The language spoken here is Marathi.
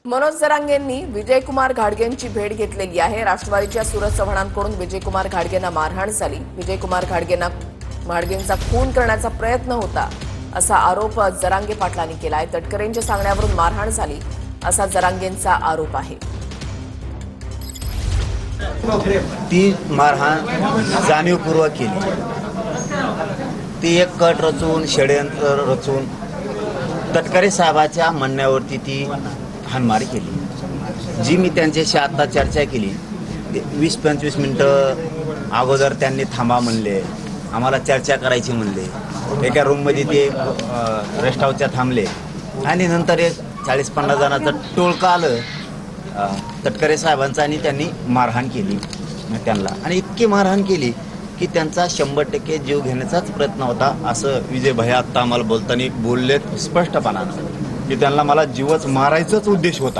मनोज जरांगेंनी विजयकुमार घाडगेंची भेट घेतलेली आहे। राष्ट्रवादीच्या सूरज चव्हाणांकडून विजयकुमार घाडगेंना मारहाण झाली। विजयकुमार घाडगेंचा खून करण्याचा प्रयत्न होता असा आरोप जरांगे पाटलांनी केलाय। तटकरेंच्या सांगण्यावरून मारहाण झाली असा जरांगेंचा आरोप आहे। ती मारहाण जाणीवपूर्वक केली। ती एक कट रचून षडयंत्र रचून तटकरे साहेबाच्या म्हणण्यावरती ती हाणमारी केली। जी मी त्यांच्याशी आता चर्चा केली, 20-25 मिनिटं अगोदर त्यांनी थांबा म्हणले, आम्हाला चर्चा करायची म्हणले। एका रूममध्ये ते रेस्ट हाऊसच्या थांबले आणि नंतर एक 40-50 जणांचं टोळकं आलं तटकरे साहेबांचा आणि त्यांनी मारहाण केली त्यांना। आणि इतकी मारहाण केली की त्यांचा 100% जीव घेण्याचाच प्रयत्न होता, असं विजय भैया आत्ता आम्हाला बोलताना बोललेत स्पष्टपणानं की त्यांना मला जीवच मारायचाच उद्देश होता।